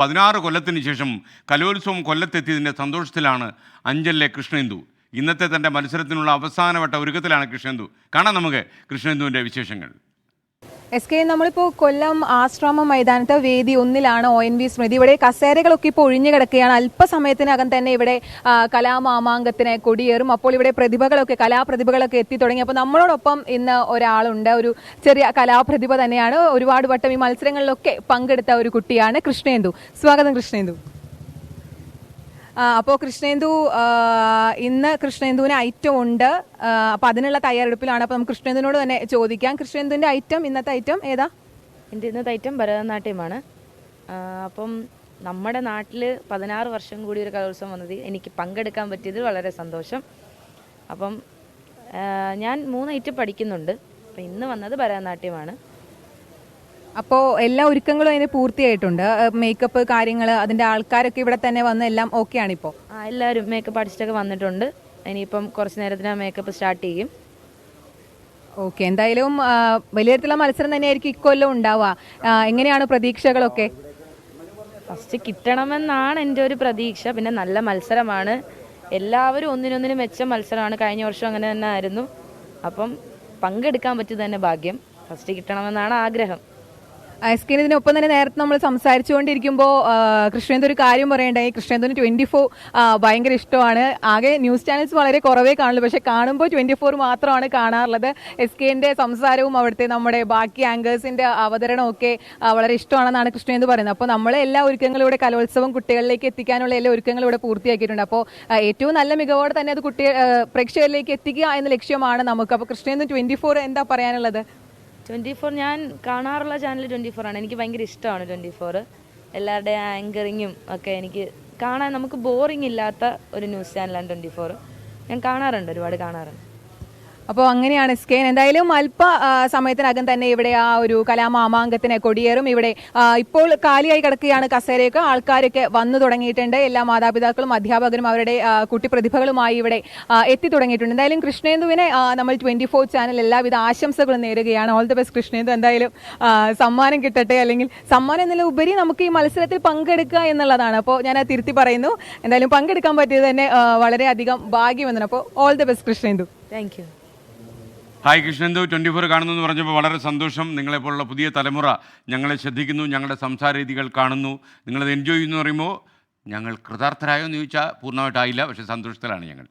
16 കൊല്ലത്തിന് ശേഷം കലോത്സവം കൊല്ലത്തെത്തിയതിൻ്റെ സന്തോഷത്തിലാണ് അഞ്ചലിലെ കൃഷ്ണേന്ദു. ഇന്നത്തെ തൻ്റെ മത്സരത്തിനുള്ള അവസാനവട്ട ഒരുക്കത്തിലാണ് കൃഷ്ണേന്ദു. കാണാം നമുക്ക് കൃഷ്ണേന്ദുവിൻ്റെ വിശേഷങ്ങൾ. SK, നമ്മളിപ്പോൾ കൊല്ലം ആശ്രമ മൈതാനത്ത് വേദി 1-ലാണ് ONV സ്മൃതി. ഇവിടെ കസേരകളൊക്കെ ഇപ്പോൾ ഒഴിഞ്ഞു കിടക്കുകയാണ്. അല്പസമയത്തിനകം തന്നെ ഇവിടെ കലാമാമാങ്കത്തിന് കൊടിയേറും. അപ്പോൾ ഇവിടെ കലാപ്രതിഭകളൊക്കെ എത്തി തുടങ്ങി. അപ്പോൾ നമ്മളോടൊപ്പം ഇന്ന് ഒരാളുണ്ട്, ഒരു ചെറിയ കലാപ്രതിഭ തന്നെയാണ്. ഒരുപാട് വട്ടം ഈ മത്സരങ്ങളിലൊക്കെ പങ്കെടുത്ത ഒരു കുട്ടിയാണ് കൃഷ്ണേന്ദു. സ്വാഗതം കൃഷ്ണേന്ദു. അപ്പോൾ കൃഷ്ണേന്ദു, ഇന്ന് കൃഷ്ണേന്ദുവിന് ഐറ്റം ഉണ്ട്, അപ്പം അതിനുള്ള തയ്യാറെടുപ്പിലാണ്. അപ്പോൾ നമുക്ക് കൃഷ്ണേന്ദുവിനോട് തന്നെ ചോദിക്കാം. കൃഷ്ണേന്ദുവിൻ്റെ ഇന്നത്തെ ഐറ്റം ഏതാ? എൻ്റെ ഇന്നത്തെ ഐറ്റം ഭരതനാട്യമാണ്. അപ്പം നമ്മുടെ നാട്ടിൽ 16 വർഷം കൂടി ഒരു കലോത്സവം വന്നത് എനിക്ക് പങ്കെടുക്കാൻ പറ്റിയത് വളരെ സന്തോഷം. അപ്പം ഞാൻ 3 ഐറ്റം പഠിക്കുന്നുണ്ട്. അപ്പം ഇന്ന് വന്നത് ഭരതനാട്യമാണ്. അപ്പോൾ എല്ലാ ഒരുക്കങ്ങളും അതിന് പൂർത്തിയായിട്ടുണ്ട്. മേക്കപ്പ് കാര്യങ്ങൾ, അതിൻ്റെ ആൾക്കാരൊക്കെ ഇവിടെ തന്നെ വന്ന് എല്ലാം ഓക്കെ ആണിപ്പോൾ? എല്ലാവരും മേക്കപ്പ് ആർട്ടിസ്റ്റൊക്കെ വന്നിട്ടുണ്ട്. ഇനിയിപ്പം കുറച്ച് നേരത്തിന് മേക്കപ്പ് സ്റ്റാർട്ട് ചെയ്യും. ഓക്കെ, എന്തായാലും വലിയ തരത്തിലുള്ള മത്സരം തന്നെയായിരിക്കും ഇക്കൊല്ലം ഉണ്ടാവുക. എങ്ങനെയാണ് പ്രതീക്ഷകളൊക്കെ? ഫസ്റ്റ് കിട്ടണമെന്നാണ് എൻ്റെ ഒരു പ്രതീക്ഷ. പിന്നെ നല്ല മത്സരമാണ്, എല്ലാവരും ഒന്നിനൊന്നിന് മെച്ച മത്സരമാണ്. കഴിഞ്ഞ വർഷം അങ്ങനെ തന്നെ ആയിരുന്നു. അപ്പം പങ്കെടുക്കാൻ പറ്റിയത് തന്നെ ഭാഗ്യം. ഫസ്റ്റ് കിട്ടണമെന്നാണ് ആഗ്രഹം. SK, ഇതിനൊപ്പം തന്നെ നേരത്തെ നമ്മൾ സംസാരിച്ചുകൊണ്ടിരിക്കുമ്പോൾ കൃഷ്ണേന്ദു ഒരു കാര്യം പറയണ്ടായി. കൃഷ്ണേന്ദുവിന് 24 ഭയങ്കര ഇഷ്ടമാണ്. ആകെ ന്യൂസ് ചാനൽസ് വളരെ കുറവേ കാണുള്ളൂ, പക്ഷേ കാണുമ്പോൾ 24 മാത്രമാണ് കാണാറുള്ളത്. SKൻ്റെ സംസാരവും അവിടുത്തെ നമ്മുടെ ബാക്കി ആങ്കേഴ്സിൻ്റെ അവതരണവും ഒക്കെ വളരെ ഇഷ്ടമാണെന്നാണ് കൃഷ്ണേന്ദു പറയുന്നത്. അപ്പോൾ നമ്മൾ എല്ലാ ഒരുക്കങ്ങളും ഇവിടെ കലോത്സവം കുട്ടികളിലേക്ക് എത്തിക്കാനുള്ള എല്ലാ ഒരുക്കങ്ങളും ഇവിടെ പൂർത്തിയാക്കിയിട്ടുണ്ട്. അപ്പോൾ ഏറ്റവും നല്ല മികവോടെ തന്നെ അത് പ്രേക്ഷകരിലേക്ക് എത്തിക്കുക എന്ന ലക്ഷ്യമാണ് നമുക്ക്. അപ്പോൾ കൃഷ്ണേന്ദു 24 എന്താ പറയാനുള്ളത്? 24 ഞാൻ കാണാറുള്ള ചാനൽ 24 ആണ്. എനിക്ക് ഭയങ്കര ഇഷ്ടമാണ് 24. എല്ലാവരുടെ ആങ്കറിങ്ങും ഒക്കെ എനിക്ക് കാണാൻ, നമുക്ക് ബോറിംഗ് ഇല്ലാത്ത ഒരു ന്യൂസ് ചാനലാണ് 24. ഞാൻ കാണാറുണ്ട്, ഒരുപാട് കാണാറുണ്ട്. അപ്പോൾ അങ്ങനെയാണ് SK. എന്തായാലും അല്പ സമയത്തിനകം തന്നെ ഇവിടെ ആ ഒരു കലാമാമാങ്കത്തിന് കൊടിയേറും. ഇവിടെ ഇപ്പോൾ കാലിയായി കിടക്കുകയാണ് കസേരയൊക്കെ. ആൾക്കാരൊക്കെ വന്നു തുടങ്ങിയിട്ടുണ്ട്. എല്ലാ മാതാപിതാക്കളും അധ്യാപകരും അവരുടെ കുട്ടി പ്രതിഭകളുമായി ഇവിടെ എത്തി തുടങ്ങിയിട്ടുണ്ട്. എന്തായാലും കൃഷ്ണേന്ദുവിനെ നമ്മൾ 24 ചാനൽ എല്ലാവിധ ആശംസകളും നേരുകയാണ്. All the best Krishnendu. എന്തായാലും സമ്മാനം കിട്ടട്ടെ, അല്ലെങ്കിൽ സമ്മാനം എന്നതിൽ ഉപരി നമുക്ക് ഈ മത്സരത്തിൽ പങ്കെടുക്കുക എന്നുള്ളതാണ്. അപ്പോൾ ഞാൻ അത് തിരുത്തി പറയുന്നു. എന്തായാലും പങ്കെടുക്കാൻ പറ്റിയത് തന്നെ വളരെയധികം ഭാഗ്യമെന്നാണ്. അപ്പോൾ all the best Krishnendu. Thank you. Hi Krishnendu, 24 കാണുന്നു എന്ന് പറഞ്ഞപ്പോൾ വളരെ സന്തോഷം. നിങ്ങളെപ്പോലുള്ള പുതിയ തലമുറ ഞങ്ങളെ ശ്രദ്ധിക്കുന്നു, ഞങ്ങളുടെ സംസാര രീതികൾ കാണുന്നു, നിങ്ങളത് എൻജോയ് ചെയ്യുന്നു പറയുമ്പോൾ ഞങ്ങൾ കൃതാർത്ഥരായോ എന്ന് ചോദിച്ചാൽ പൂർണ്ണമായിട്ടായില്ല, പക്ഷേ സന്തോഷത്തിലാണ് ഞങ്ങൾ.